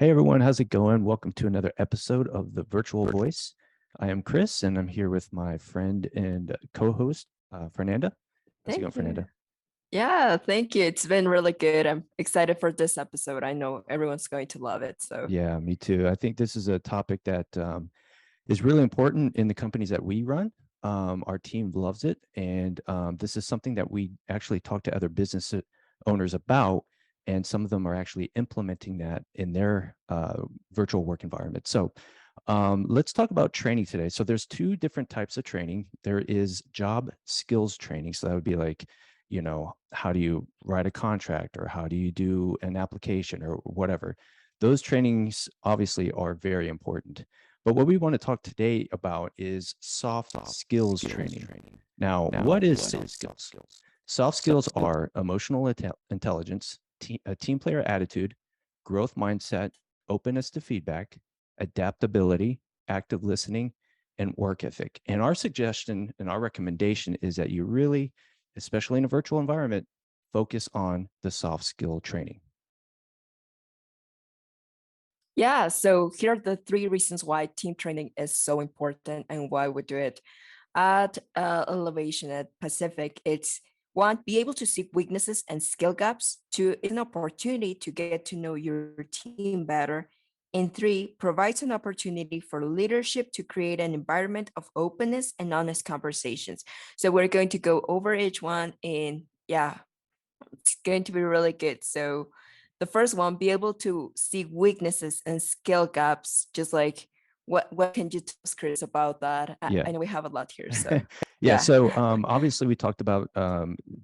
Hey everyone, how's it going? Welcome to another episode of The Virtual Voice. I am Chris and I'm here with my friend and co-host, Fernanda. How's it going, Thank you. Fernanda? Yeah, thank you. It's been really good. I'm excited for this episode. I know everyone's going to love it. So, Yeah, me too. I think this is a topic that is really important in the companies that we run. Our team loves it. And this is something that we actually talk to other business owners about. And some of them are actually implementing that in their virtual work environment. So let's talk about training today. So there's two different types of training. There is job skills training. So that would be like, how do you write a contract or how do you do an application or whatever. Those trainings obviously are very important. But what we want to talk today about is soft skills training. Now, what is soft skills? Soft skills are emotional intelligence, a team player attitude, growth mindset, openness to feedback, adaptability, active listening, and work ethic. And our suggestion and our recommendation is that you really, especially in a virtual environment, focus on the soft skill training. yeah, so here are the three reasons why team training is so important and why we do it at Elevation at Pacific. It's one, be able to see weaknesses and skill gaps. Two, it's an opportunity to get to know your team better. And three, provides an opportunity for leadership to create an environment of openness and honest conversations. So we're going to go over each one, and yeah, it's going to be really good. So the first one, be able to see weaknesses and skill gaps, just like what can you tell us, Chris, about that? I Yeah. know we have a lot here. So Yeah. yeah. So obviously we talked about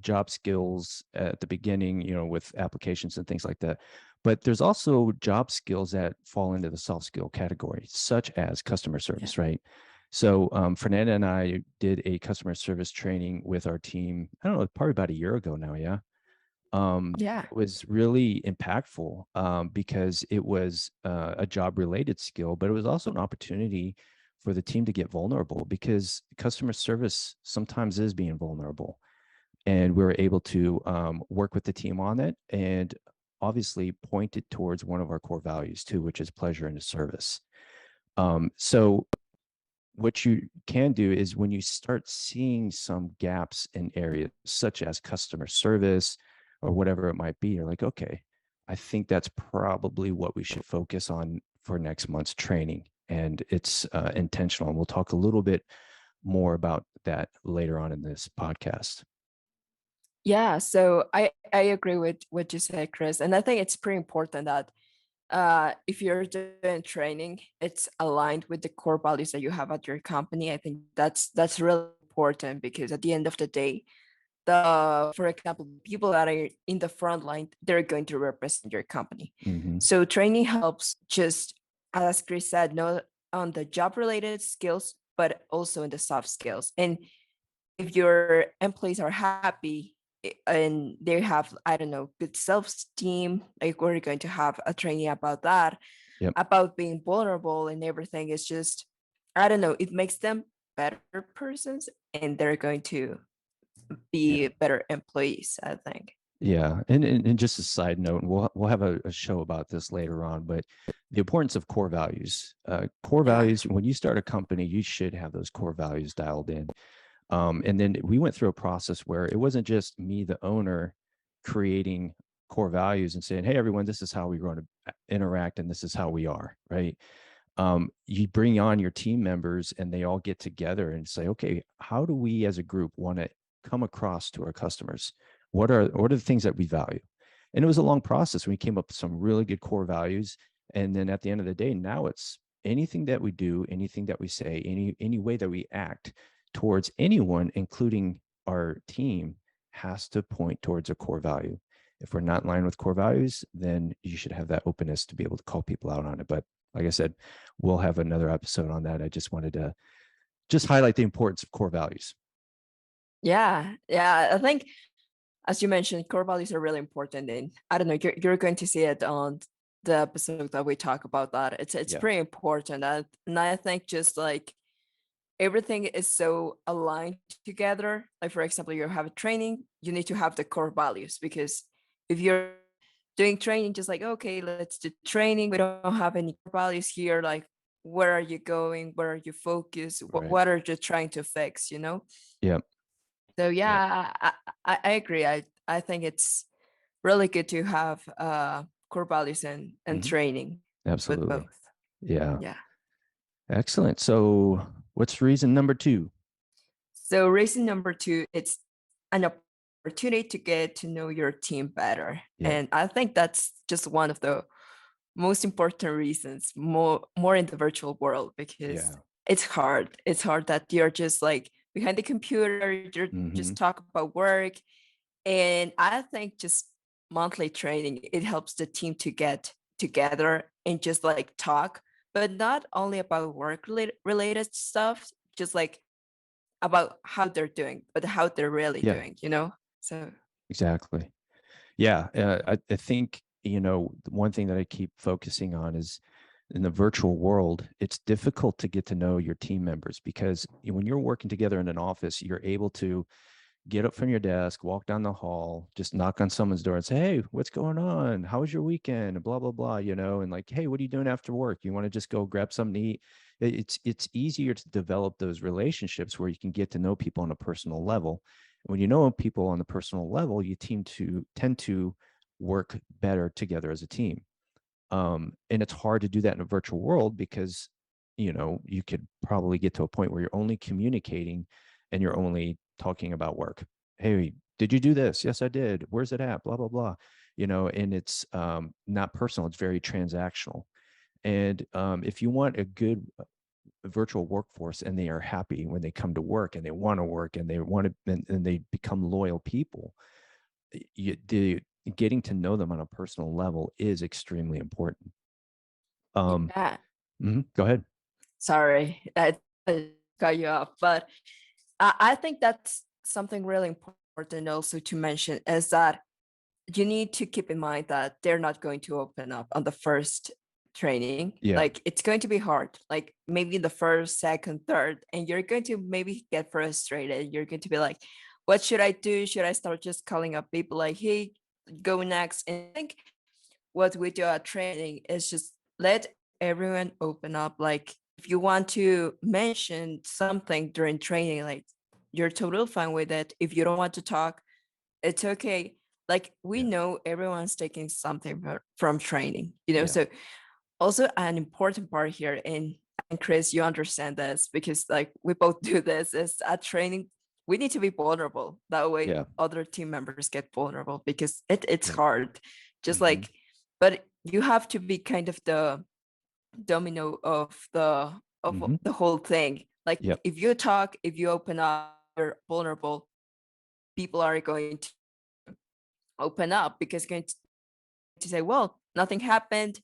job skills at the beginning, with applications and things like that. But there's also job skills that fall into the soft skill category, such as customer Yeah. service, right? So Fernanda and I did a customer service training with our team, I don't know, probably about a year ago now. Yeah. Yeah. It was really impactful because it was a job related skill, but it was also an opportunity for the team to get vulnerable because customer service sometimes is being vulnerable. And we were able to work with the team on it and obviously point it towards one of our core values too, which is pleasure in the service. So what you can do is when you start seeing some gaps in areas such as customer service or whatever it might be, you're like, okay, I think that's probably what we should focus on for next month's training. And it's intentional. And we'll talk a little bit more about that later on in this podcast. Yeah. So I agree with what you said, Chris. And I think it's pretty important that if you're doing training, it's aligned with the core values that you have at your company. I think that's really important because at the end of the day, the for example, people that are in the front line, they're going to represent your company. Hmm. So training helps, just as Chris said, not on the job related skills, but also in the soft skills. And if your employees are happy, and they have, I don't know, good self-esteem, like we're going to have a training about that, Yep. about being vulnerable and everything. It's just, I don't know, it makes them better persons, and they're going to be Yeah. better employees, I think. Yeah, and just a side note, and we'll have a show about this later on, but the importance of core values. Core Yeah. values. When you start a company, you should have those core values dialed in. And then we went through a process where it wasn't just me, the owner, creating core values and saying, "Hey, everyone, this is how we want to interact, and this is how we are." Right? You bring on your team members, and they all get together and say, "Okay, how do we as a group want to come across to our customers? What are the things that we value?" And it was a long process. We came up with some really good core values, and then at the end of the day, now it's anything that we do, anything that we say, any way that we act towards anyone, including our team, has to point towards a core value. If we're not in line with core values, then you should have that openness to be able to call people out on it. But like I said, we'll have another episode on that. I just wanted to just highlight the importance of core values. Yeah. Yeah. I think, as you mentioned, core values are really important. And I don't know, you're going to see it on the episode that we talk about that. It's Yeah. pretty important. And I think just like everything is so aligned together. Like for example, you have a training, you need to have the core values, because if you're doing training, just like, okay, let's do training. We don't have any core values here. Like, where are you going? Where are you focused? Right. What are you trying to fix? You know? Yep. So Yep. yeah, I agree. I think it's really good to have core values and Hmm. training with Absolutely. both. Yeah. Yeah. Excellent. So what's reason number two? So reason number two, it's an opportunity to get to know your team better. Yep. And I think that's just one of the most important reasons, more in the virtual world, because Yeah. it's hard. It's hard that you're just like behind the computer, you're Hmm. just talk about work. And I think just monthly training, it helps the team to get together and just like talk, but not only about work related stuff, just like about how they're doing, but how they're really Yeah, doing, you know? So exactly. Yeah. I think, the one thing that I keep focusing on is in the virtual world, it's difficult to get to know your team members because when you're working together in an office, you're able to get up from your desk, walk down the hall, just knock on someone's door and say, "Hey, what's going on? How was your weekend?" And blah blah blah, and like, "Hey, what are you doing after work? You want to just go grab something to eat?" It's easier to develop those relationships where you can get to know people on a personal level. When you know people on the personal level, you tend to work better together as a team. And it's hard to do that in a virtual world because you could probably get to a point where you're only communicating and you're only talking about work. Hey, did you do this? Yes, I did. Where's it at? Blah blah blah. And it's not personal. It's very transactional. And if you want a good virtual workforce and they are happy when they come to work and they want to work and they want to and they become loyal people, the getting to know them on a personal level is extremely important. Um, yeah, Go ahead. sorry, I cut you off, but I think that's something really important also to mention is that you need to keep in mind that they're not going to open up on the first training. Yeah. Like it's going to be hard, like maybe the first, second, third, and you're going to maybe get frustrated. You're going to be like, what should I do? Should I start just calling up people like, hey, go next? And I think what we do at training is just let everyone open up. Like if you want to mention something during training, like you're totally fine with it. If you don't want to talk, it's okay. Like we Yeah. know everyone's taking something from training, you know. Yeah. So also an important part here, and Chris, you understand this because like we both do this, is at training we need to be vulnerable. That way Yeah. other team members get vulnerable because it's Yeah. hard. Just Hmm. like, but you have to be kind of the domino of Hmm. the whole thing. Like Yep. if you talk, if you open up, you're vulnerable, people are going to open up because going to say, well, nothing happened,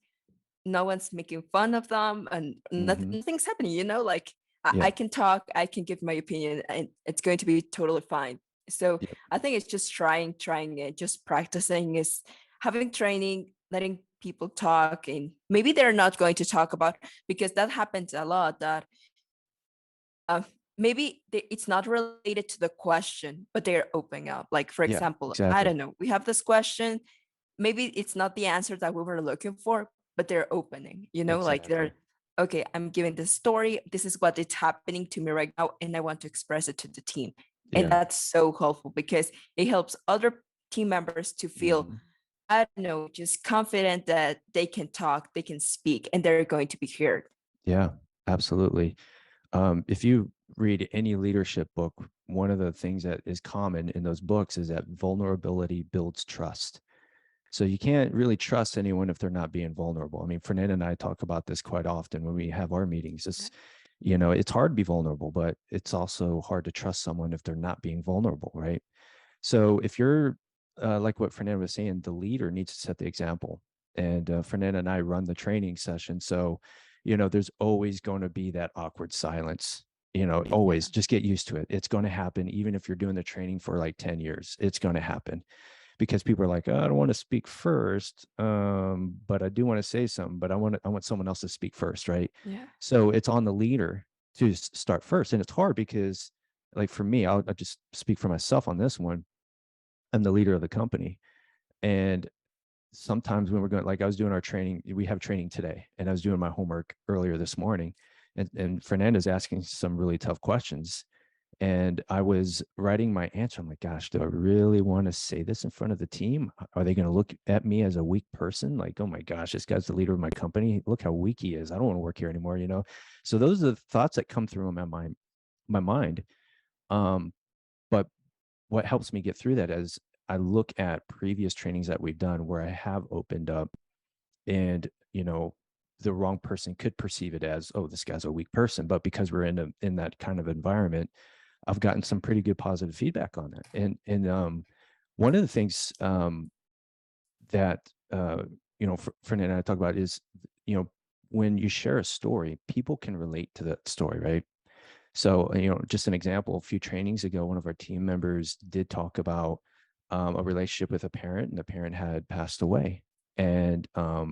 no one's making fun of them, and Hmm. nothing's happening, you know, like I Yep. can talk, I can give my opinion, and it's going to be totally fine. So Yep. I think it's just trying it, just practicing, is having training, letting people talk, and maybe they're not going to talk about, because that happens a lot, that uh, maybe it's not related to the question, but they're opening up. Like, for Yeah. example, I Exactly. don't know, we have this question, maybe it's not the answer that we were looking for, but they're opening, you know, like they're, Exactly. okay, I'm giving this story. This is what is happening to me right now. And I want to express it to the team. And Yeah. that's so helpful because it helps other team members to feel, Hmm. I don't know, just confident that they can talk, they can speak, and they're going to be heard. Yeah. Absolutely. If you read any leadership book, one of the things that is common in those books is that vulnerability builds trust. So you can't really trust anyone if they're not being vulnerable. I mean, Fernanda and I talk about this quite often when we have our meetings. It's hard to be vulnerable, but it's also hard to trust someone if they're not being vulnerable, right? So if you're like what Fernanda was saying, the leader needs to set the example. And Fernanda and I run the training session. So, there's always going to be that awkward silence. Yeah. Always just get used to it. It's going to happen. Even if you're doing the training for like 10 years, it's going to happen because people are like, oh, I don't want to speak first, but I do want to say something, but I want someone else to speak first, right? Yeah. So it's on the leader to start first, and it's hard because, like for me, I'll just speak for myself on this one. I'm the leader of the company, and sometimes when we're going, like I was doing our training, we have training today, and I was doing my homework earlier this morning, and Fernanda's asking some really tough questions. And I was writing my answer. I'm like, gosh, do I really want to say this in front of the team? Are they going to look at me as a weak person? Like, oh my gosh, this guy's the leader of my company. Look how weak he is. I don't want to work here anymore, you know? So those are the thoughts that come through my mind. But what helps me get through that is I look at previous trainings that we've done where I have opened up, and, you know, the wrong person could perceive it as, oh, this guy's a weak person. But because we're in that kind of environment, I've gotten some pretty good positive feedback on that. And one of the things that you know, Fernanda and I talk about is, you know, when you share a story, people can relate to that story, right? So, you know, just an example, a few trainings ago, one of our team members did talk about a relationship with a parent, and the parent had passed away. And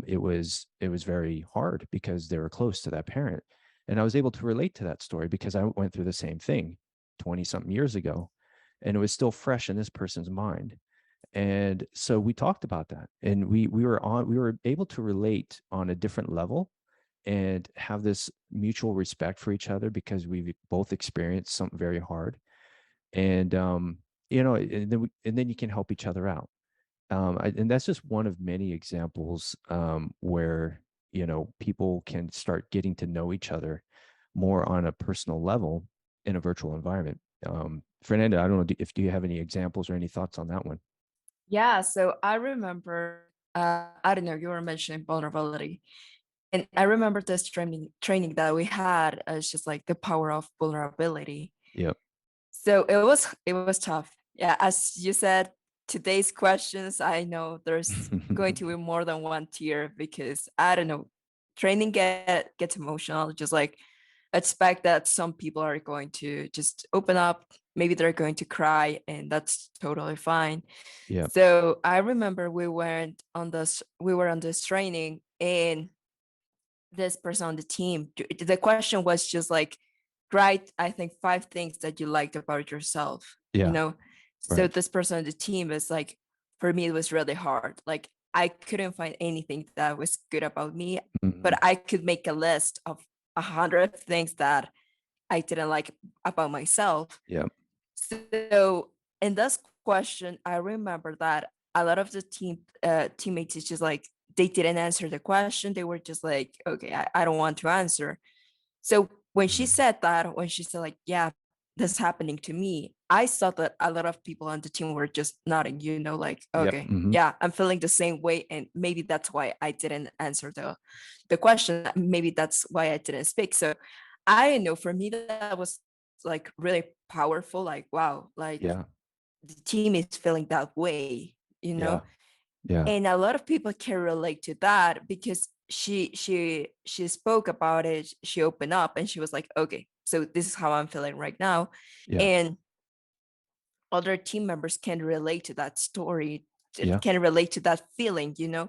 it was very hard because they were close to that parent. And I was able to relate to that story because I went through the same thing 20 something years ago, and it was still fresh in this person's mind. And so we talked about that, and we were able to relate on a different level and have this mutual respect for each other because we've both experienced something very hard. And you know, and then you can help each other out. And that's just one of many examples where, you know, people can start getting to know each other more on a personal level in a virtual environment. Fernanda, I don't know if do you have any examples or any thoughts on that one? Yeah, so I remember, I don't know, you were mentioning vulnerability. And I remember this training that we had. It's just like the power of vulnerability. Yep. So it was tough. Yeah, as you said, today's questions, I know there's going to be more than one tier because I don't know, training gets emotional. Just like expect that some people are going to just open up, maybe they're going to cry, and that's totally fine. Yep. So I remember we were on this training, and this person on the team, the question was just like, write, I think, 5 things that you liked about yourself, you Yeah. know? So Right. this person on the team is like, for me, it was really hard. Like, I couldn't find anything that was good about me, but Mhm. I could make a list of 100 things that I didn't like about myself. Yep. So in this question, I remember that a lot of the teammates is just like they didn't answer the question. They were just like, okay, I don't want to answer. So when she Mhm. said that, when she said like, yeah, this is happening to me, I saw that a lot of people on the team were just nodding, like, Yep. okay, Mhm. yeah, I'm feeling the same way. And maybe that's why I didn't answer the question. Maybe that's why I didn't speak. So I know for me that was like really powerful. Like, wow, like Yeah. the team is feeling that way, you know? Yeah. Yeah. And a lot of people can relate to that because she spoke about it, she opened up and she was like, okay, so this is how I'm feeling right now. Yeah. And other team members can relate to that story, Yeah. can relate to that feeling. Yeah.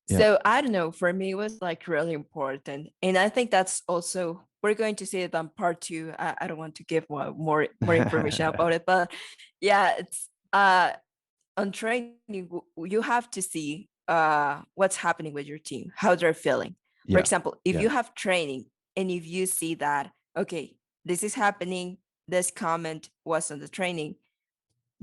So I don't know, for me it was like really important. And I think that's also, we're going to see it on part two. I don't want to give more information about it, but yeah, it's on training, you have to see what's happening with your team, how they're feeling. For Yeah. example, if Yeah. you have training and if you see that, okay, this is happening, this comment was on the training,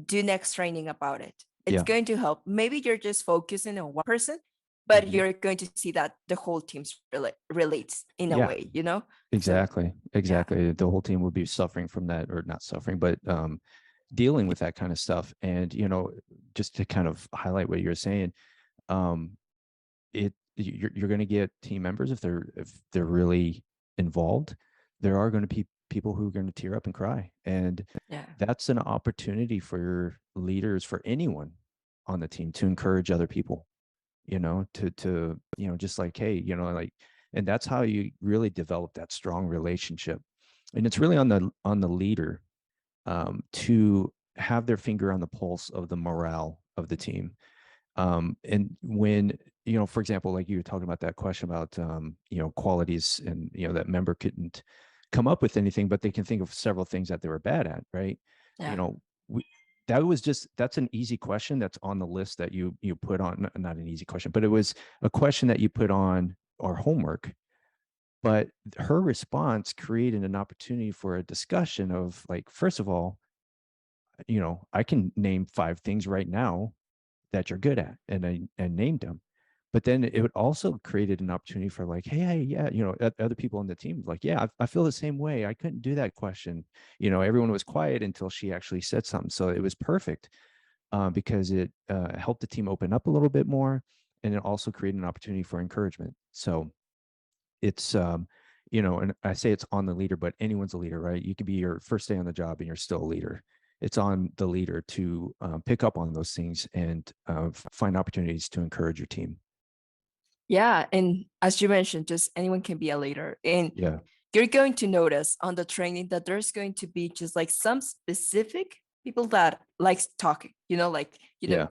do next training about it. It's Yeah. going to help. Maybe you're just focusing on one person, but Mhm. you're going to see that the whole team relates in a Yeah. way. So Exactly. yeah. Exactly. The whole team would be suffering from that, or not suffering, but dealing with that kind of stuff. And, you know, just to kind of highlight what you're saying, um, you're going to get team members if they're really involved. There are going to be people who are going to tear up and cry, and Yeah. that's an opportunity for leaders, for anyone on the team, to encourage other people, you know, to you know, just like, hey, you know, like, and that's how you really develop that strong relationship. And it's really on the leader to have their finger on the pulse of the morale of the team. And when, you know, for example, like you were talking about that question about you know, qualities, and, you know, that member couldn't come up with anything, but they can think of several things that they were bad at, right? You Yeah. know, we, that was just, that's an easy question that's on the list that you put on, not an easy question, but it was a question that you put on our homework. But her response created an opportunity for a discussion of like, first of all, I can name 5 things right now that you're good at, and I named them. But then it would also created an opportunity for like, hey, yeah, other people on the team like, yeah, I feel the same way. I couldn't do that question. Everyone was quiet until she actually said something. So it was perfect, because it helped the team open up a little bit more, and it also created an opportunity for encouragement. So it's and I say it's on the leader, but anyone's a leader, right? You could be your first day on the job and you're still a leader. It's on the leader to pick up on those things and find opportunities to encourage your team. Yeah, and as you mentioned, just anyone can be a leader. And Yeah, you're going to notice on the training that there's going to be just like some specific people that likes talking, like, yeah,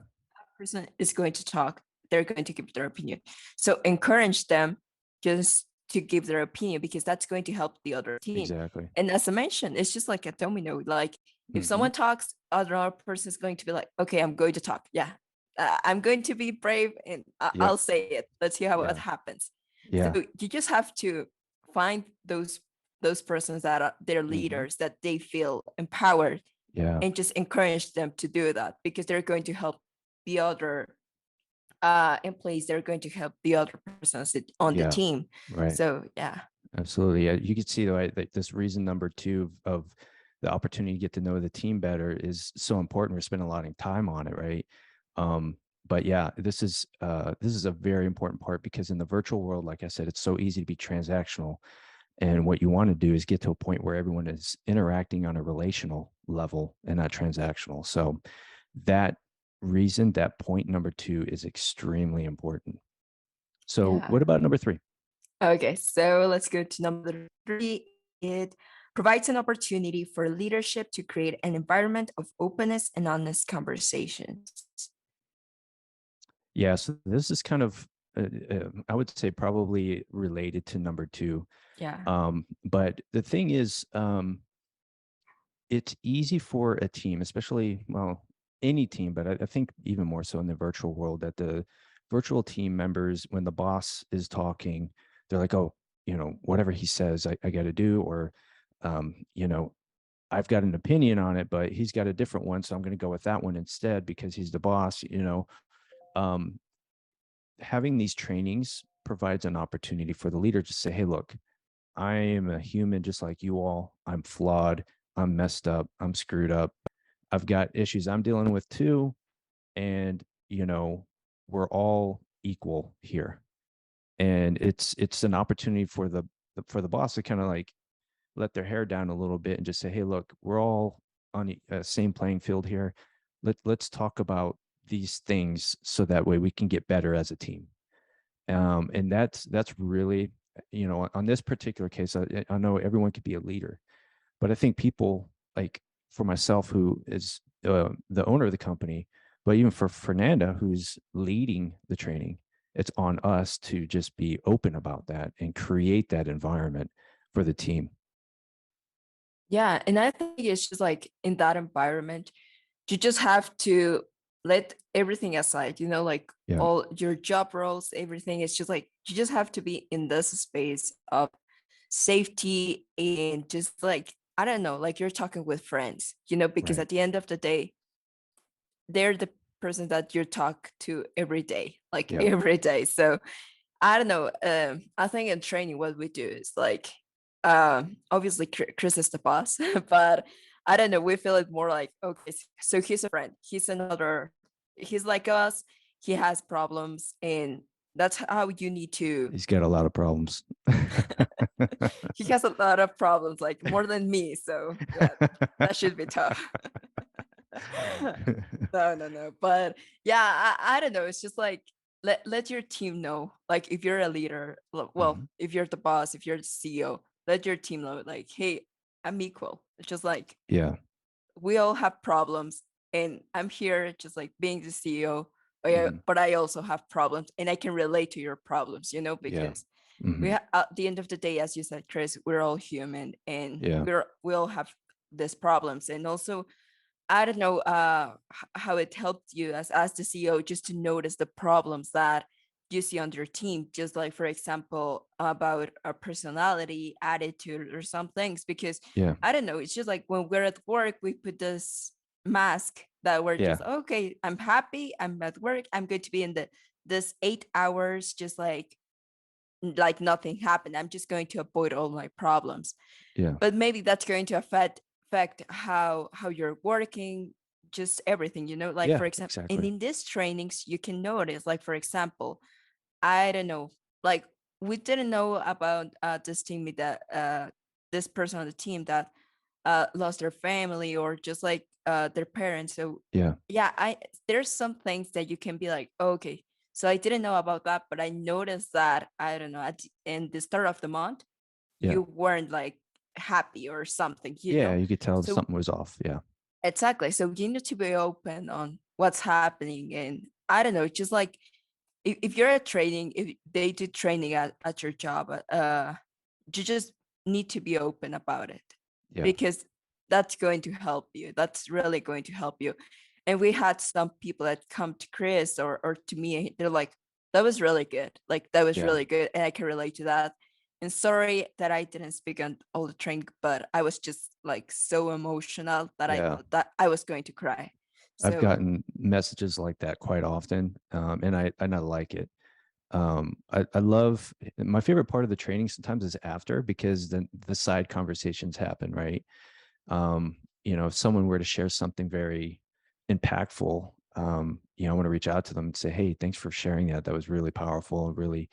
person is going to talk, they're going to give their opinion. So encourage them just to give their opinion, because that's going to help the other team. exactly. And as I mentioned, it's just like a domino. Like if Hmm. someone talks, other person is going to be like, okay, I'm going to talk. Yeah. I'm going to be brave and Yep. I'll say it. Let's see how it Yeah. happens. Yeah. So you just have to find those persons that are their Hmm. leaders, that they feel empowered, Yeah. and just encourage them to do that, because they're going to help the other employees. They're going to help the other persons on the Yeah. team. Right. So yeah. Absolutely. Yeah. You could see right, like this reason number two of the opportunity to get to know the team better is so important. We're spending a lot of time on it, right? Um, but yeah, this is a very important part, because in the virtual world, like I said, it's so easy to be transactional. And what you want to do is get to a point where everyone is interacting on a relational level and not transactional. So that that point number two is extremely important. So Yeah. what about number three? Okay, so let's go to number 3. It provides an opportunity for leadership to create an environment of openness and honest conversations. Yeah, so this is kind of, I would say, probably related to number two. Yeah. But the thing is, it's easy for a team, especially, well, any team, but I think even more so in the virtual world, that the virtual team members, when the boss is talking, they're like, oh, whatever he says, I got to do, or, um, you know, I've got an opinion on it, but he's got a different one. So I'm going to go with that one instead because he's the boss. Um, Having these trainings provides an opportunity for the leader to say, hey, look, I am a human just like you all. I'm flawed. I'm messed up. I'm screwed up. I've got issues I'm dealing with too. And, we're all equal here. And it's an opportunity for the boss to kind of like let their hair down a little bit and just say, hey, look, we're all on the same playing field here. Let's talk about these things so that way we can get better as a team. And that's really, on this particular case, I know everyone could be a leader, but I think people, like for myself, who is the owner of the company, but even for Fernanda, who's leading the training, it's on us to just be open about that and create that environment for the team. Yeah, and I think it's just like in that environment, you just have to let everything aside, like Yeah. all your job roles, everything. It's just like you just have to be in this space of safety, and just like, I don't know, like you're talking with friends, because Right. at the end of the day, they're the person that you talk to every day, like Yep. every day. So I don't know. I think in training, what we do is like, obviously Chris is the boss, but I don't know. We feel it more like, okay, so he's a friend. He's like us. He has problems, and that's how you need to. He's got a lot of problems. He has a lot of problems, like more than me. So yeah, that should be tough. No, no, no. But yeah, I don't know. It's just like, let your team know. Like if you're a leader, well, Mhm. if you're the boss, if you're the CEO, let your team know, like, hey, I'm equal. It's just like Yeah. we all have problems, and I'm here just like being the CEO, Mhm. but I also have problems, and I can relate to your problems, Yeah. because Mhm. at the end of the day, as you said, Chris, we're all human, and Yeah. we all have these problems. And also, I don't know how it helped you as the CEO just to notice the problems that you see on your team, just like for example about a personality, attitude, or some things. Because Yeah. I don't know, it's just like when we're at work, we put this mask that we're Yeah. just okay. I'm happy. I'm at work. I'm going to be in the this 8 hours, just like nothing happened. I'm just going to avoid all my problems, Yeah. but maybe that's going to affect how you're working, just everything, like Yeah. for example, and Exactly. in these trainings you can notice, like for example, I don't know, like we didn't know about this team that this person on the team that lost their family or just like their parents. So Yeah. yeah, I there's some things that you can be like, okay, so I didn't know about that, but I noticed that, I don't know, in the start of the month Yeah. you weren't like happy or something, Yeah. You could tell so something was off. Yeah. exactly, so you need to be open on what's happening. And I don't know, just like if you're at training, if they do training at your job, you just need to be open about it, Yeah. because that's going to help you. That's really going to help you. And we had some people that come to Chris or to me, they're like, that was really good. Like that was Yeah. really good. And I can relate to that. And sorry that I didn't speak on all the training, but I was just like so emotional that I Yeah. thought that I was going to cry. I've So gotten messages like that quite often, and I like it. I love my favorite part of the training sometimes is after, because then the side conversations happen, right? If someone were to share something very impactful, I want to reach out to them and say, hey, thanks for sharing that. That was really powerful. It really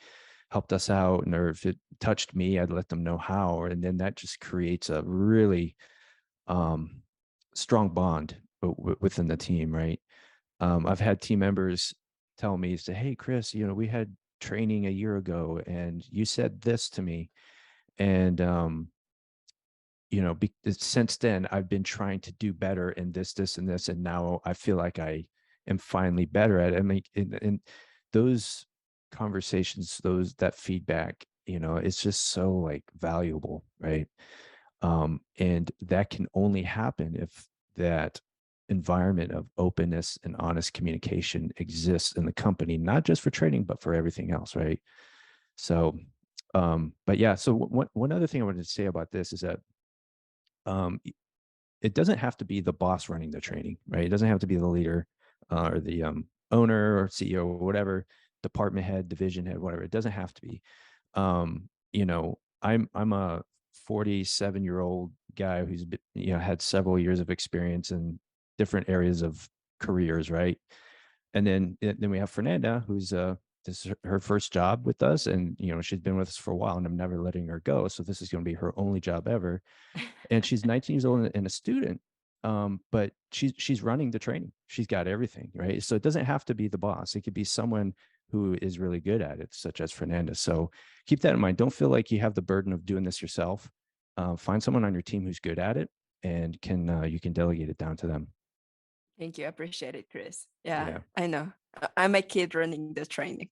helped us out. And or if it touched me, I'd let them know how. And then that just creates a really um, strong bond within the team, right? I've had team members tell me, say, hey, Chris, we had training a year ago and you said this to me. And, since then, I've been trying to do better in this, and this. And now I feel like I am finally better at it. I mean, and those conversations, that feedback, it's just so like valuable, right? And that can only happen if that environment of openness and honest communication exists in the company, not just for training, but for everything else, right? So, but yeah, so one other thing I wanted to say about this is that um, it doesn't have to be the boss running the training, right? It doesn't have to be the leader or the owner or CEO or whatever, department head, division head, whatever. It doesn't have to be. I'm a 47-year-old guy who's been, had several years of experience in different areas of careers, right? And then we have Fernanda, who's this is her first job with us, and she's been with us for a while, and I'm never letting her go. So this is going to be her only job ever, and she's 19 years old and a student. But she's running the training. She's got everything, right? So it doesn't have to be the boss. It could be someone who is really good at it, such as Fernanda. So keep that in mind. Don't feel like you have the burden of doing this yourself. Find someone on your team who's good at it, and you can delegate it down to them. thank you. I appreciate it, Chris. Yeah, Yeah. I know. I'm a kid running the training.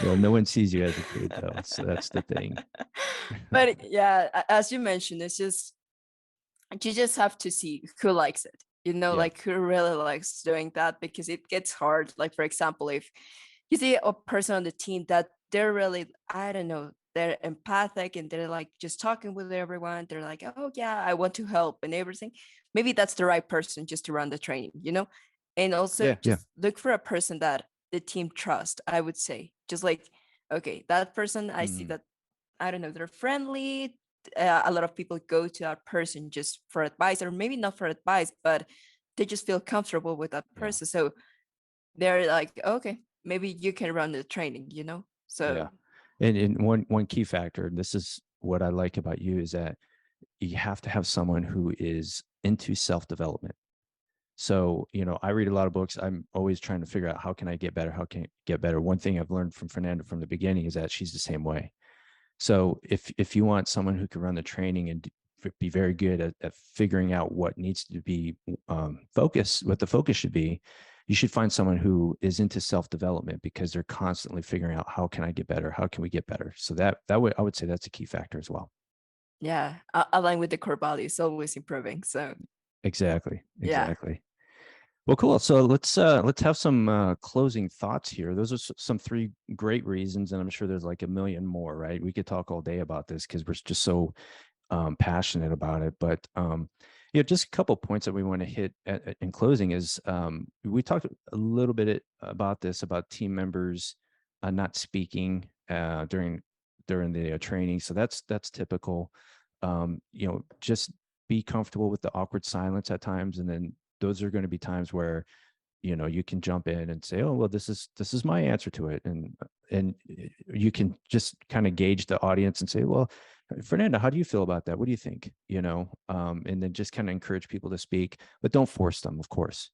Well, no one sees you as a kid though, so that's the thing. But yeah, as you mentioned, it's just you just have to see who likes it, Yeah. like who really likes doing that, because it gets hard. Like for example, if you see a person on the team that they're really, I don't know, they're empathic and they're like just talking with everyone, they're like, oh yeah, I want to help and everything, maybe that's the right person just to run the training, and also Yeah. Yeah. just look for a person that the team trust, I would say. Just like, okay, that person, I see Mhm. that, I don't know, they're friendly. A lot of people go to that person just for advice, or maybe not for advice, but they just feel comfortable with that Yeah. person. So they're like, okay, maybe you can run the training, So Yeah. And one key factor, and this is what I like about you, is that you have to have someone who is into self-development. So, I read a lot of books. I'm always trying to figure out how can I get better? How can I get better? One thing I've learned from Fernanda from the beginning is that she's the same way. So if you want someone who can run the training and be very good at figuring out what needs to be what the focus should be, you should find someone who is into self-development, because they're constantly figuring out how can I get better? How can we get better? So that would I would say that's a key factor as well. yeah, align with the core values, always improving. So Exactly. Yeah. Exactly. Well, cool. So let's have some closing thoughts here. Those are some three great reasons, and I'm sure there's like a million more, right? We could talk all day about this because we're just so passionate about it. But just a couple points that we want to hit in closing is we talked a little bit about this about team members not speaking during the training. So that's typical. Just be comfortable with the awkward silence at times, and then those are going to be times where you can jump in and say, oh well, this is my answer to it, and you can just kind of gauge the audience and say, well, Fernanda, how do you feel about that? What do you think? And then just kind of encourage people to speak, but don't force them, of course,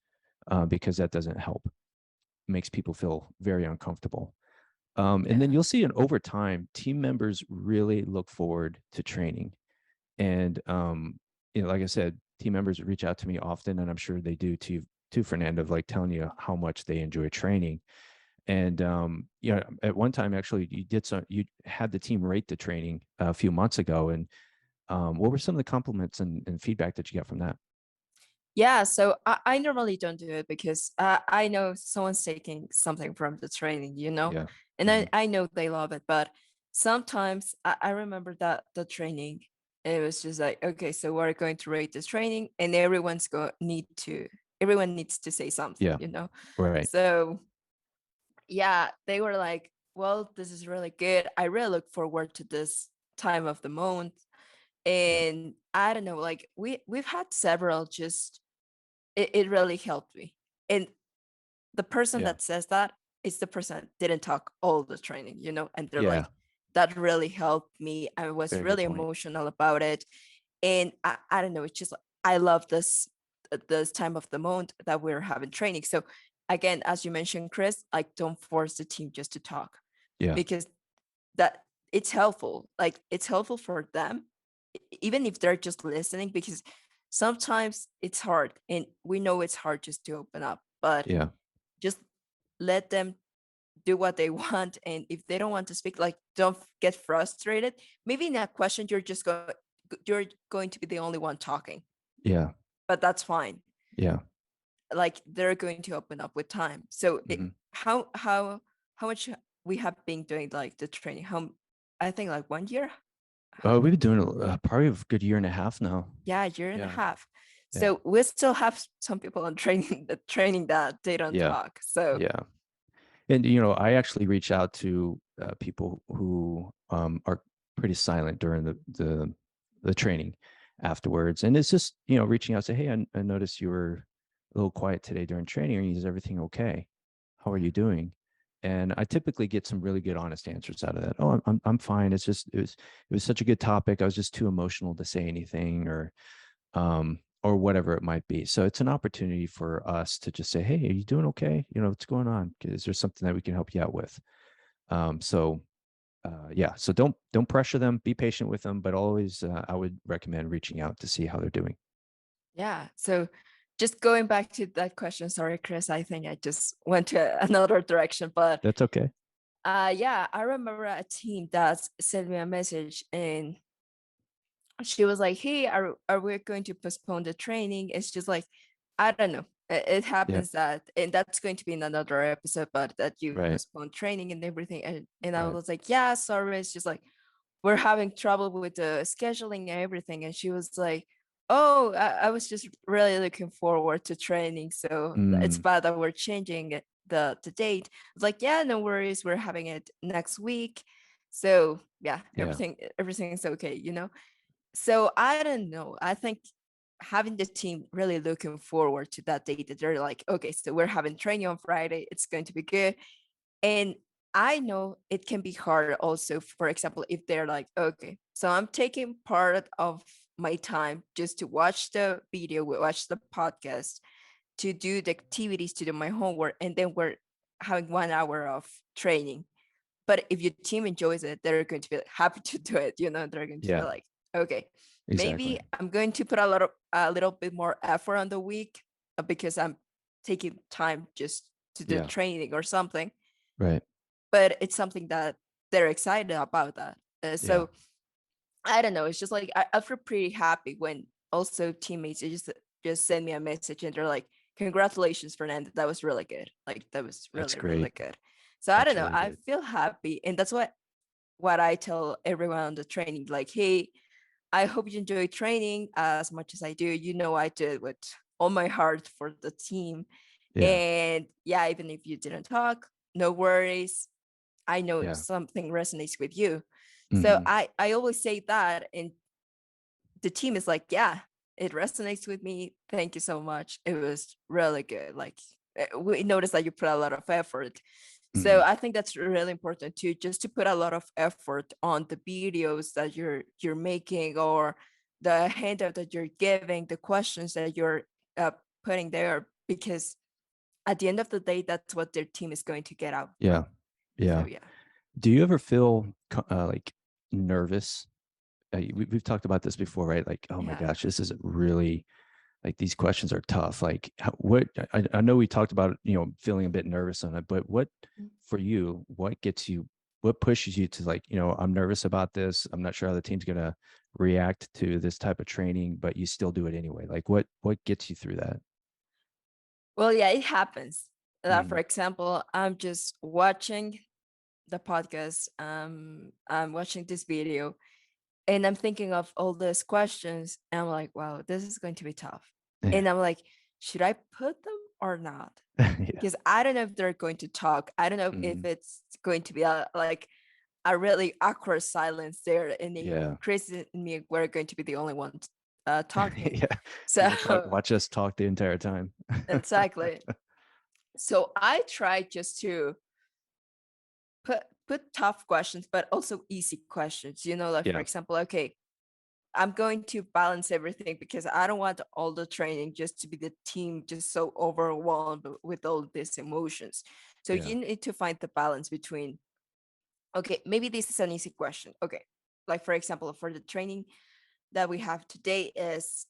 because that doesn't help. It makes people feel very uncomfortable. And then Yeah. you'll see, and over time, team members really look forward to training. And like I said, team members reach out to me often, and I'm sure they do to Fernando, of like telling you how much they enjoy training. And at one time, actually, you had the team rate the training a few months ago. And what were some of the compliments and feedback that you got from that? Yeah, so I normally don't do it because I know someone's taking something from the training, Yeah. and Hmm. I know they love it. But sometimes I remember that the training, it was just like, okay, so we're going to rate this training, and everyone needs to say Yeah. something. Right. So yeah, they were like, well, this is really good. I really look forward to this time of the month. Yeah. And I don't know, like we've had several just it really helped me. And the person Yeah. that says that is the person that didn't talk all the training, and they're Yeah. like, that really helped me. I was Very good really point. emotional about it. And I don't know, it's just like, I love this time of the month that we're having training. So again, as you mentioned, Chris, like don't force the team just to talk Yeah. because that it's helpful. Like it's helpful for them, even if they're just listening, because sometimes it's hard and we know it's hard just to open up, but Yeah. just let them do what they want. And if they don't want to speak, like don't get frustrated. Maybe in that question you're going to be the only one talking, Yeah. but that's fine. Yeah. Like they're going to open up with time. So Hmm. how much we have been doing like the training? How I think like 1 year. We've been doing it probably a good year and a half now. Yeah, a year and a Yeah. half. Yeah. So we still have some people on training the training that they don't Yeah. talk. So Yeah. And I actually reach out to people who are pretty silent during the training afterwards, and it's just reaching out, say, hey, I noticed you were a little quiet today during training. Is everything okay? How are yeah. you doing? And I typically get some really good, honest answers out of that. Oh, I'm fine. It's just it was such a good topic. I was just too emotional to say anything, or whatever it might be. So it's an opportunity for us to just say, hey, are you doing okay? What's going on? Is there something that we can help you out with? Yeah, so don't pressure them, be patient with them, but always I would recommend reaching out to see how they're doing. Yeah. So just going back to that question, sorry, Chris, I think I just went to another direction. But That's okay. yeah, I remember a team that sent me a message and she was like, hey, are we going to postpone the training? It's just like, I don't know. It Yeah. happens that, and that's going to be in another episode, but that you Right. postpone training and everything. And I Right. was like, yeah, sorry. It's just like, we're having trouble with the scheduling and everything. And she was like, oh, I was just really looking forward to training. So it's Mm, bad that we're changing the date. It's like, yeah, no worries. We're having it next week. So yeah, yeah. everything's okay. So I don't know. I think having the team really looking forward to that date that they're like, okay, so we're having training on Friday. It's going to be good. And I know it can be hard also, for example, if they're like, okay, so I'm taking part of my time just to watch the video, watch the podcast, to do the activities, to do my homework, and then we're having 1 hour of training. But if your team enjoys it, they're going to be happy to do it. They're going to be Yeah. like, okay, maybe Exactly. I'm going to put a little bit more effort on the week because I'm taking time just to do Yeah. training or something. Right. But it's something that they're excited about that. Yeah. So I don't know. It's just like I feel pretty happy when also teammates are just just send me a message and they're like, congratulations, Fernanda. That was really good. Like that was That's really, really great. good. So I don't That's know. really I good. feel happy. And that's what I tell everyone on the training. Like, hey, I hope you enjoy training as much as I do. You know, I did with all my heart for the team. Yeah. And yeah, even if you didn't talk, no worries. I know Yeah. something resonates with you. So Hmm. I always say that, and the team is like, yeah, it resonates with me. Thank you so much. It was really good. Like we noticed that you put a lot of effort. So Hmm. I think that's really important too, just to put a lot of effort on the videos that you're making, or the handout that you're giving, the questions that you're uh, putting there, because at the end of the day, that's what their team is going to get out Yeah. from. So Yeah. yeah, Do you ever feel like nervous? We've talked about this before, right? Like, oh my yeah. gosh, this is really like these questions are tough. Like, what I know we talked about, feeling a bit nervous on it, but what Mm. for you, what gets you, what pushes you to like, I'm nervous about this. I'm not sure how the team's gonna react to this type of training, but you still do it anyway. Like, what gets you through that? Well, yeah, it happens. For Mhm. example, I'm just watching the podcast, I'm watching this video, and I'm thinking of all these questions, and I'm like, wow, this is going to be tough. Yeah. And I'm like, should I put them or not? Yeah. Because I don't know if they're going to talk. I don't know if Mhm. it's going to be like a really awkward silence there, and if Yeah. Chris and me we're going to be the only ones talking. Yeah. So People watch us talk the entire time. exactly. So I try just to put tough questions, but also easy questions. Like for Yeah. example, okay, I'm going to balance everything because I don't want all the training just to be the team just so overwhelmed with all these emotions. So Yeah. you need to find the balance between, okay, maybe this is an easy question. Okay. Like for example, for the training that we have today is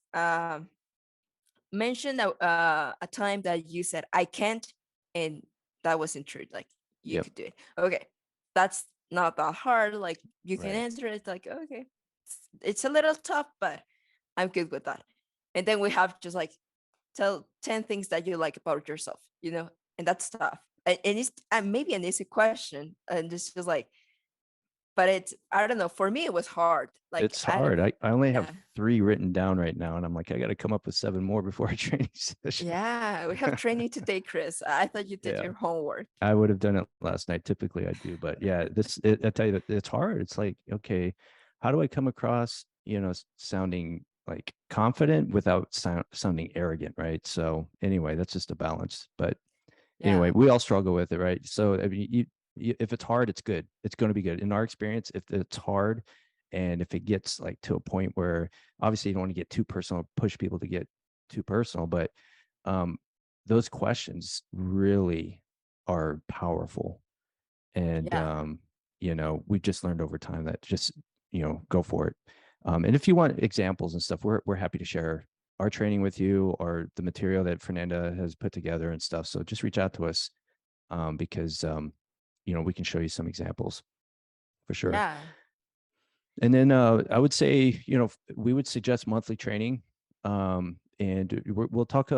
mention a time that you said I can't, and that wasn't true. Like you Yep. could do it. Okay, that's not that hard. Like you can Right. answer it. Like okay, it's a little tough, but I'm good with that. And then we have just like tell 10 things that you like about yourself, and that's tough. And it's maybe an easy question, and this feels like, but it's I don't know. For me, it was hard. Like It's I don't. hard. I only have Yeah. 3 written down right now, and I'm like, I got to come up with 7 more before a training session. Yeah, we have training today, Chris. I thought you did Yeah. your homework. I would have done it last night. Typically, I do, but yeah, I tell you that it's hard. It's like, okay, how do I come across, sounding like confident without sounding arrogant, right? So anyway, that's just a balance. But anyway, Yeah. we all struggle with it, right? So I mean, if it's hard, it's good. It's going to be good. In our experience, if it's hard, and if it gets like to a point where obviously you don't want to get too personal, push people to get too personal, but um, those questions really are powerful. And Yeah. we've just learned over time that just go for it. And if you want examples and stuff, we're happy to share our training with you or the material that Fernanda has put together and stuff. So just reach out to us because we can show you some examples for sure. Yeah. And then I would say, we would suggest monthly training. And we'll talk.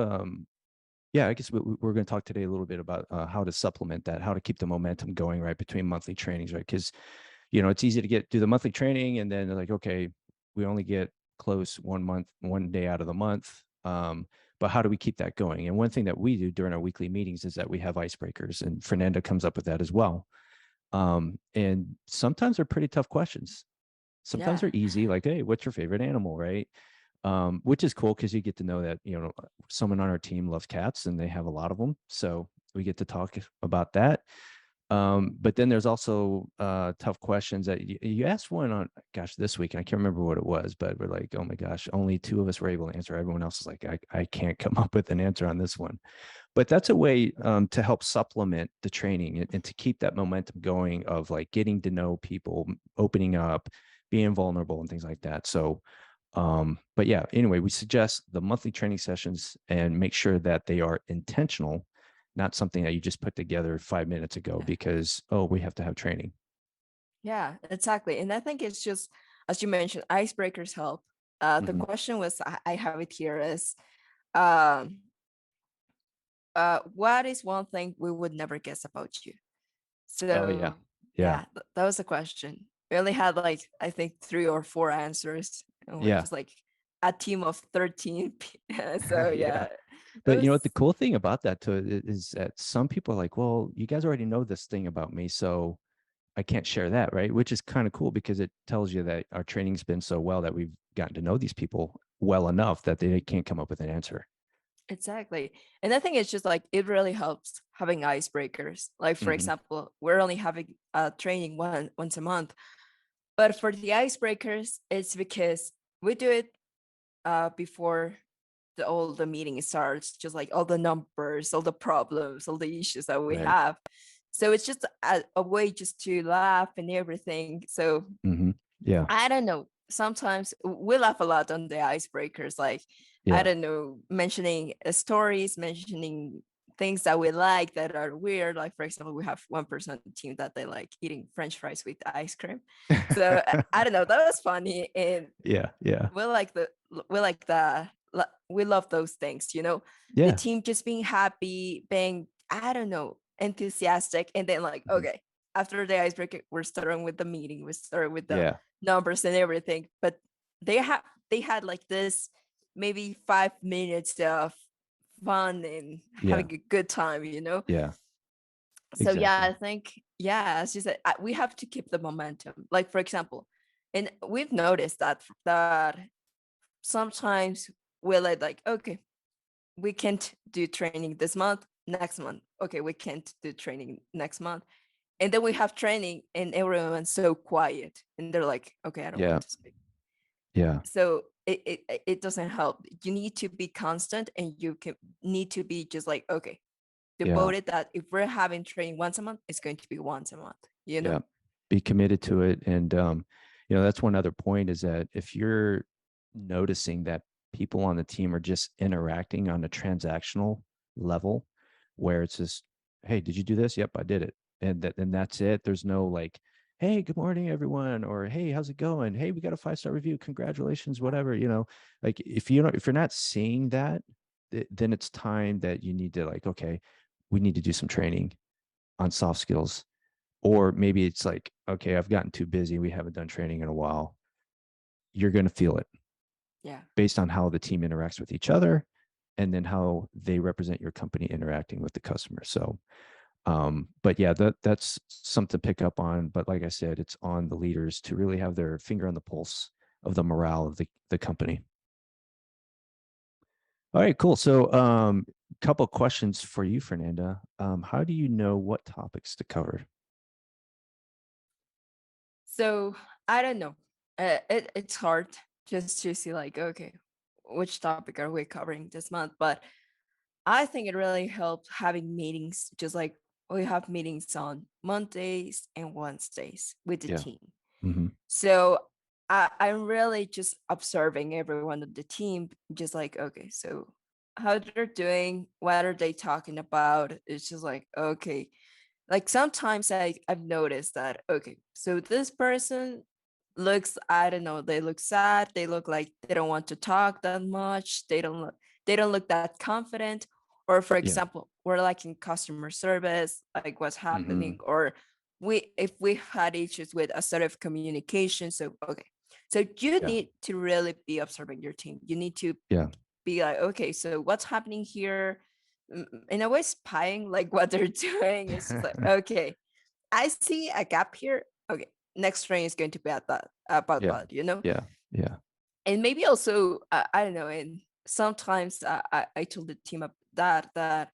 Yeah, I guess we're going to talk today a little bit about how to supplement that, how to keep the momentum going right between monthly trainings, right? Because it's easy to do the monthly training and then like, okay, we only get close 1 month, 1 day out of the month. But how do we keep that going? And one thing that we do during our weekly meetings is that we have icebreakers, and Fernanda comes up with that as well. And sometimes they're pretty tough questions. Sometimes Yeah. they're easy, like, hey, what's your favorite animal, right? Which is cool because you get to know that someone on our team loves cats and they have a lot of them, so we get to talk about that. But then there's also tough questions that you asked one on, gosh, this week, and I can't remember what it was, but we're like, oh my gosh, only 2 of us were able to answer. Everyone else is like, I can't come up with an answer on this one. But that's a way to help supplement the training and to keep that momentum going of like getting to know people, opening up, being vulnerable and things like that. So but yeah, anyway, we suggest the monthly training sessions and make sure that they are intentional, not something that you just put together 5 minutes ago Yeah. because, oh, we have to have training. Yeah, exactly. And I think it's just, as you mentioned, icebreakers help. The Hmm. question was, I have it here, is um, what is one thing we would never guess about you? Oh yeah. So Yeah. yeah, that was the question. We only had like I think 3 or 4 answers, and we're Yeah. just like a team of 13. So Yeah. yeah, that But you know was what, the cool thing about that too is that some people are like, well, you guys already know this thing about me, so I can't share that, right? Which is kind of cool because it tells you that our training's been so well that we've gotten to know these people well enough that they can't come up with an answer. exactly. And I think it's just like it really helps having icebreakers. Like for Hmm. example, we're only having a training once a month, but for the icebreakers, it's because we do it before all the meeting starts, just like all the numbers, all the problems, all the issues that we Right. have. So it's just a way just to laugh and everything. So Hmm. Yeah. I don't know. Sometimes we laugh a lot on the icebreakers, like I Yeah. don't know, mentioning stories, mentioning things that we like that are weird. Like for example, we have one person on the team that they like eating French fries with ice cream. So I don't know, that was funny, and Yeah. Yeah. we like the we like the we love those things, the Yeah. team just being happy, being I don't know, enthusiastic, and then like Mhm. okay, after the icebreaker we're starting with the meeting, we start with the Yeah. numbers and everything, but they had like this maybe 5 minutes of fun and Yeah. having a good time, Yeah. so yeah, Exactly. I think, yeah, as you said, we have to keep the momentum, like for example, and we've noticed that sometimes we're like, okay, we can't do training this month, next month. Okay, we can't do training next month. And then we have training and everyone's so quiet. And they're like, okay, I don't Yeah. want to speak. Yeah. So it doesn't help. You need to be constant and you can need to be just like, okay, Yeah. devoted that if we're having training once a month, it's going to be once a month, you know? Yeah. Be committed to it. And that's one other point is that if you're noticing that people on the team are just interacting on a transactional level where it's just, hey, did you do this? Yep, I did it. And that's it. There's no like, hey, good morning, everyone, or hey, how's it going? Hey, we got a 5-star review. Congratulations, whatever, like if you're not seeing that, then it's time that you need to like, okay, we need to do some training on soft skills. Or maybe it's like, okay, I've gotten too busy. We haven't done training in a while. You're going to feel it Yeah. based on how the team interacts with each other and then how they represent your company interacting with the customer. So, but yeah, that's something to pick up on. But like I said, it's on the leaders to really have their finger on the pulse of the morale of the company. All right, cool. So, couple questions for you, Fernanda. How do you know what topics to cover? So I don't know. It's hard just to see like, okay, which topic are we covering this month? But I think it really helped having meetings, just like we have meetings on Mondays and Wednesdays with the Yeah. team. Hmm. So I'm really just observing everyone of the team, just like, okay, so how they're doing, what are they talking about? It's just like, okay, like sometimes I've noticed that, okay, so this person looks, I don't know, they look sad, they look like they don't want to talk that much, they don't look that confident. Or for Yeah. example, we're like in customer service, like what's Hmm. happening, or if we had issues with a sort of communication. So okay, so you Yeah. need to really be observing your team. You need to Yeah. be like, okay, so what's happening here? In a way, spying like what they're doing. It's just like, okay, I see a gap here. Okay, next train is going to be at that about Yeah. that. Yeah. Yeah. And maybe also, I don't know. And sometimes I told the team that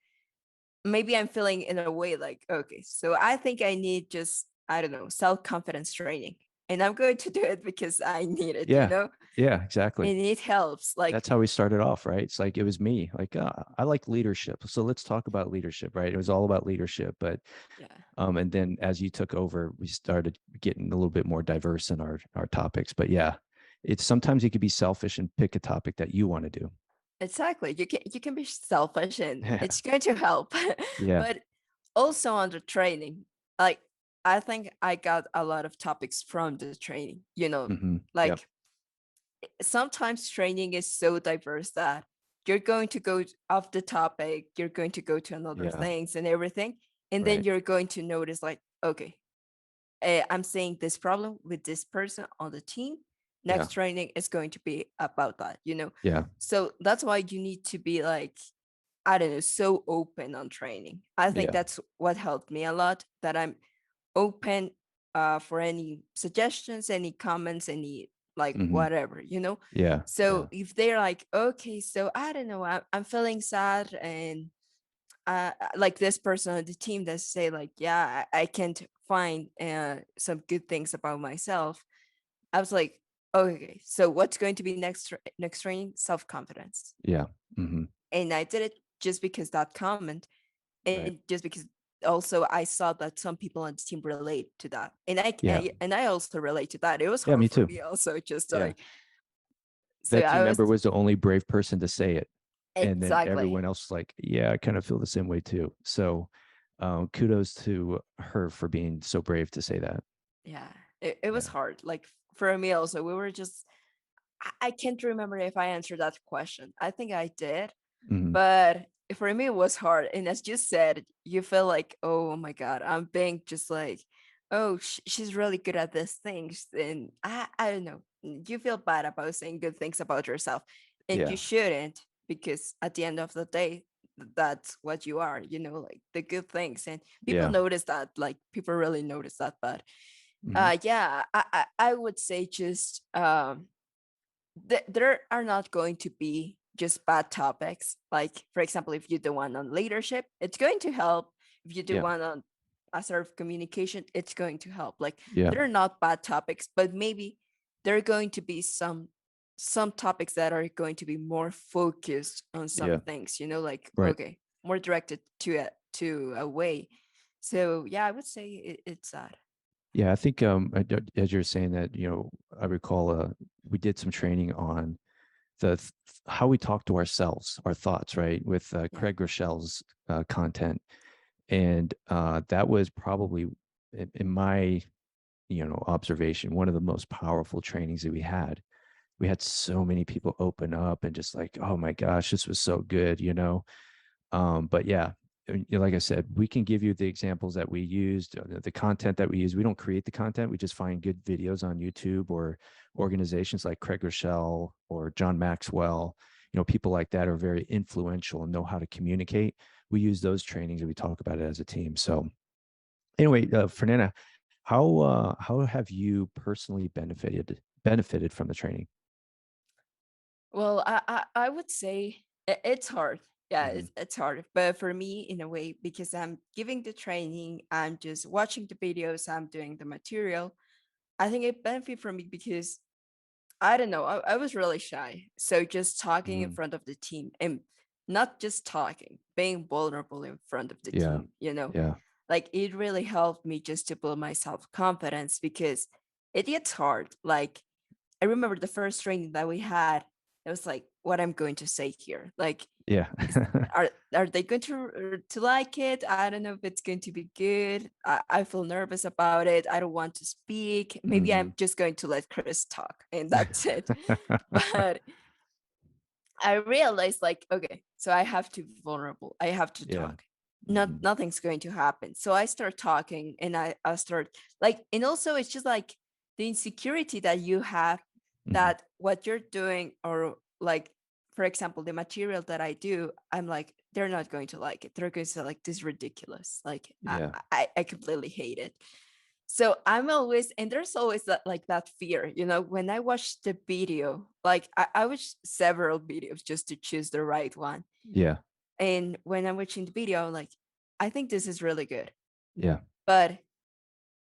maybe I'm feeling in a way like, okay, so I think I need just, I don't know, self-confidence training. And I'm going to do it because I need it, Yeah. Yeah, exactly. and it helps. Like, That's how we started off, right? It's like it was me, like I like leadership, so let's talk about leadership, right? It was all about leadership, but yeah, and then as you took over, we started getting a little bit more diverse in our topics. But yeah, it's sometimes you could be selfish and pick a topic that you want to do. exactly. You can be selfish and it's going to help. Yeah. But also on the training, like I think I got a lot of topics from the training, Hmm. Yep. like sometimes training is so diverse that you're going to go off the topic, you're going to go to another Yeah. things and everything. And then Right. you're going to notice like, okay, I'm seeing this problem with this person on the team. Yeah. Next training is going to be about that, Yeah. So that's why you need to be like, I don't know, so open on training. I think Yeah. that's what helped me a lot, that I'm open for any suggestions, any comments, any like Hmm. whatever. Yeah. So Yeah. if they're like, okay, so I don't know, I'm feeling sad, and like this person on the team that say like, yeah, I can't find some good things about myself. I was like, okay, so what's going to be next training? Self-confidence. Yeah. Hmm. And I did it just because that comment, Right. and just because also I saw that some people on the team relate to that, and Yeah. I also relate to that. It was Yeah. hard Me for too. me also, just Yeah. like, so That team I was member was the only brave person to say it. And then exactly. everyone else like, yeah, I kind of feel the same way too. So kudos to her for being so brave to say that. Yeah, it was Yeah. hard. Like for me also, we were just, I can't remember if I answered that question. I think I did, Hmm. but for me it was hard. And as you said, you feel like, oh my God, I'm being just like, oh, she's really good at these things. And I don't know, you feel bad about saying good things about yourself. And Yeah. you shouldn't, because at the end of the day, that's what you are, like the good things. And people Yeah. notice that, like people really notice that. But Hmm. yeah, I would say just there are not going to be just bad topics. Like for example, if you do one on leadership, it's going to help. If you do Yeah. one on assertive communication, it's going to help. Like Yeah. they're not bad topics, but maybe there are going to be some topics that are going to be more focused on some Yeah. things, like Right. okay, more directed to a way. So yeah, I would say it's that. Yeah, I think as you're saying that, I recall we did some training on how we talk to ourselves, our thoughts, right, with Yeah. Craig Rochelle's content, and that was probably in my observation one of the most powerful trainings that we had. We had so many people open up and just like, oh my gosh, this was so good. But yeah, like I said, we can give you the examples that we used, the content that we use. We don't create the content. We just find good videos on YouTube or organizations like Craig Rochelle or John Maxwell. People like that are very influential and know how to communicate. We use those trainings and we talk about it as a team. So anyway, Fernanda, how have you personally benefited from the training? Well, I would say it's hard. Yeah, Hmm. it's hard. But for me, in a way, because I'm giving the training, I'm just watching the videos, I'm doing the material. I think it benefit from me because I don't know, I was really shy. So just talking in Hmm. front of the team, and not just talking, being vulnerable in front of the Yeah. team. Yeah. Like it really helped me just to build my self-confidence, because it gets hard. Like I remember the first training that we had, it was like, what I'm going to say here. Like, Yeah. is, are they going to like it? I don't know if it's going to be good. I feel nervous about it. I don't want to speak. Maybe Hmm. I'm just going to let Chris talk and that's it. But I realized like, okay, so I have to be vulnerable. I have to Yeah. talk. Hmm. Nothing's going to happen. So I start talking, and I start like, and also it's just like the insecurity that you have, Hmm. that what you're doing, or like for example, the material that I do, I'm like, they're not going to like it. They're going to say like, this is ridiculous. Like Yeah. I completely hate it. So I'm always, and there's always that like that fear, when I watch the video, like I watch several videos just to choose the right one. Yeah. And when I'm watching the video, I'm like, I think this is really good. Yeah. But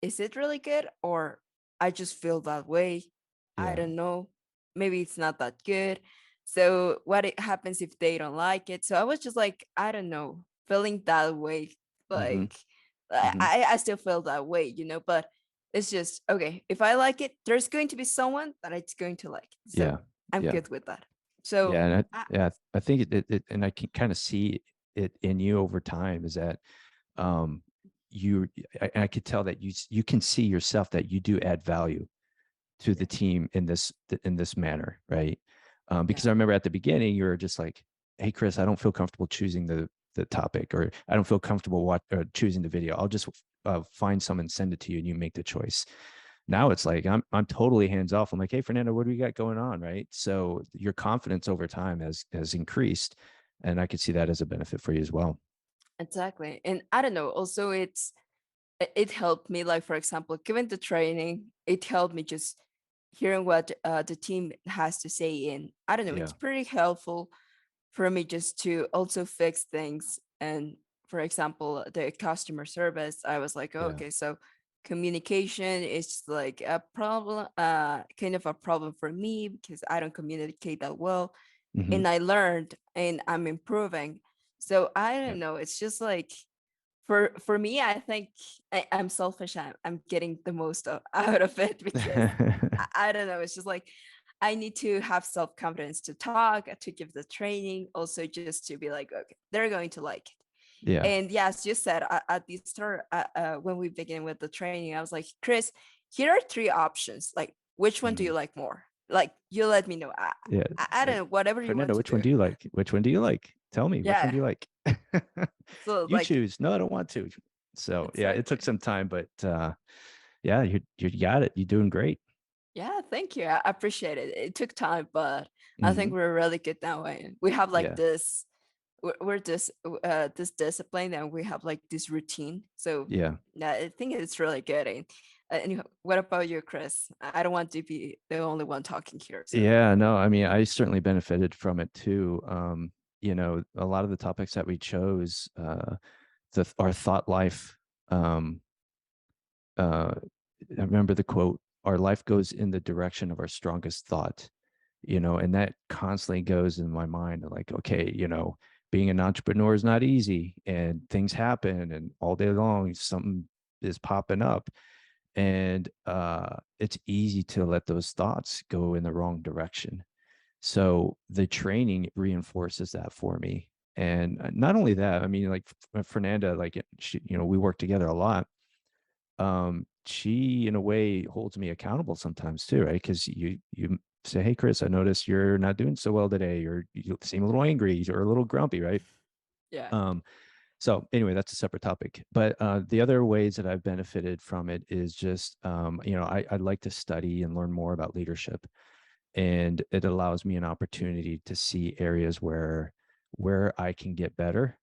is it really good, or I just feel that way? I Yeah. don't know. Maybe it's not that good. So what it happens if they don't like it? So I was just like, I don't know, feeling that way. Hmm. Like Hmm. I still feel that way. But it's just okay. If I like it, there's going to be someone that it's going to like. So Yeah. I'm Yeah. good with that. So Yeah. And I, I think and I can kind of see it in you over time is that um you I could tell that you can see yourself that you do add value to yeah, the team in this manner, right? yeah, Because I remember at the beginning you were just like, hey, Chris, I don't feel comfortable choosing the topic, or I don't feel comfortable choosing the video. I'll just find some and send it to you, and you make the choice. Now it's like I'm totally hands off. I'm like, hey, Fernando, what do we got going on, right? So your confidence over time has increased, and I could see that as a benefit for you as well. Exactly. And I don't know, also it helped me, like for example, given the training, it helped me just hearing what the team has to say, and I don't know, it's Yeah, pretty helpful for me just to also fix things. And for example, the customer service, I was like, oh, yeah, okay, so communication is like a problem, kind of a problem for me because I don't communicate that well. hmm, And I learned and I'm improving. So I yeah. don't know, it's just like for me, I think I'm selfish. I'm getting the most out of it because I don't know. It's just like I need to have self confidence to talk, to give the training, also just to be like, okay, they're going to like it. Yeah. And yes, you said at the start, when we begin with the training, I was like, Chris, here are three options. Like, which one do Mhm. you like more? Like, you let me know. Yeah. I don't Like, know, whatever you want Fernando, to which one do. do you like? Which one do you like? Tell me, which one do Yeah. you like? So, You like, choose. No, I don't want to. So yeah, it took exactly. some time, but yeah, you got it. You're doing great. Yeah, thank you. I appreciate it. It took time, but I think Hmm. we're really good now. And we have like Yeah. this, we're this discipline, and we have like this routine. So Yeah. yeah, I think it's really good. And what about you, Chris? I don't want to be the only one talking here. So Yeah, no, I mean, I certainly benefited from it too. A lot of the topics that we chose, our thought life, um, uh, I remember the quote, our life goes in the direction of our strongest thought, and that constantly goes in my mind like, okay, being an entrepreneur is not easy and things happen and all day long something is popping up, and it's easy to let those thoughts go in the wrong direction. So the training reinforces that for me. And not only that, I mean, like Fernanda, like she, we work together a lot. She in a way holds me accountable sometimes too, right? Because you say, hey, Chris, I noticed you're not doing so well today, or you seem a little angry or a little grumpy, right? yeah, um so anyway, that's a separate topic. But the other ways that I've benefited from it is just I'd like to study and learn more about leadership, and it allows me an opportunity to see areas where I can get better.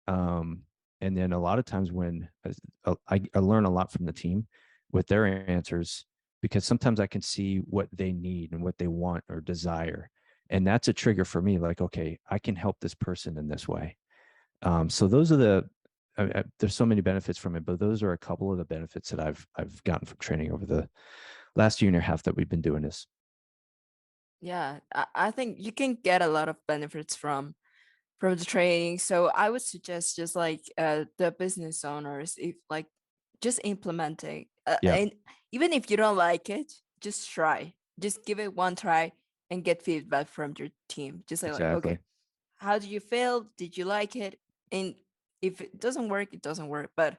Um, and then a lot of times when I learn a lot from the team with their answers, because sometimes I can see what they need and what they want or desire, and that's a trigger for me. Like, okay, I can help this person in this way. So those are there's so many benefits from it, but those are a couple of the benefits that I've gotten from training over the last year and a half that we've been doing this. yeah. I think you can get a lot of benefits from the training. So I would suggest just like the business owners, if like just implementing, Yeah, and even if you don't like it, just try, just give it one try and get feedback from your team. Just say like, okay, exactly. how do you feel? Did you like it? And if it doesn't work, it doesn't work. But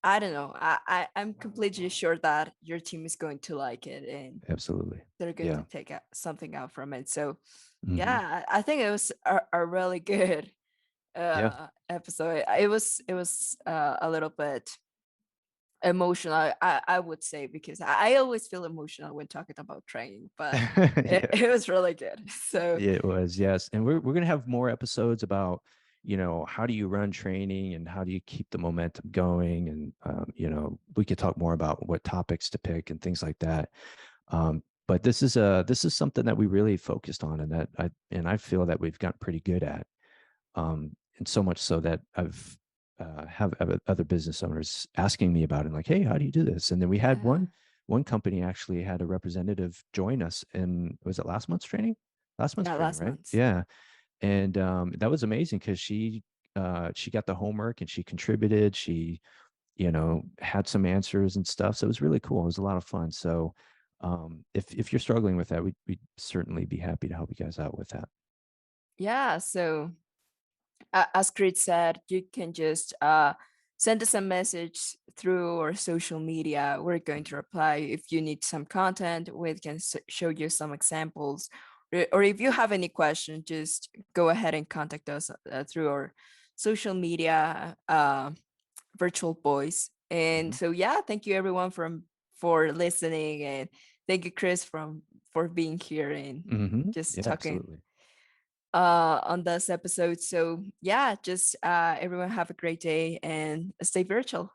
I don't know. I'm completely sure that your team is going to like it and Absolutely. they're going to Yeah. take something out from it. So Hmm. yeah, I think it was a really good Yeah. episode. It was a little bit emotional, I would say, because I always feel emotional when talking about training, but it, Yeah. it was really good. So It was, yes. And we're gonna have more episodes about, how do you run training and how do you keep the momentum going? And we could talk more about what topics to pick and things like that. But this is something that we really focused on, and that I feel that we've gotten pretty good at. And so much so that I've have other business owners asking me about it, like, hey, how do you do this? And then we had yeah, one company actually had a representative join us in, was it last month's training? Last month's yeah, training, last right? month. Yeah. And that was amazing because she got the homework and she contributed. She had some answers and stuff. So it was really cool. It was a lot of fun. So if you're struggling with that, we'd certainly be happy to help you guys out with that. Yeah, so as Chris said, you can just send us a message through our social media. We're going to reply. If you need some content, we can show you some examples, or if you have any question, just go ahead and contact us through our social media, virtual boys. And Mhm. so yeah, thank you everyone for listening, and thank you Chris for being here and just Yeah, talking absolutely. on this episode. So yeah, just everyone have a great day and stay virtual.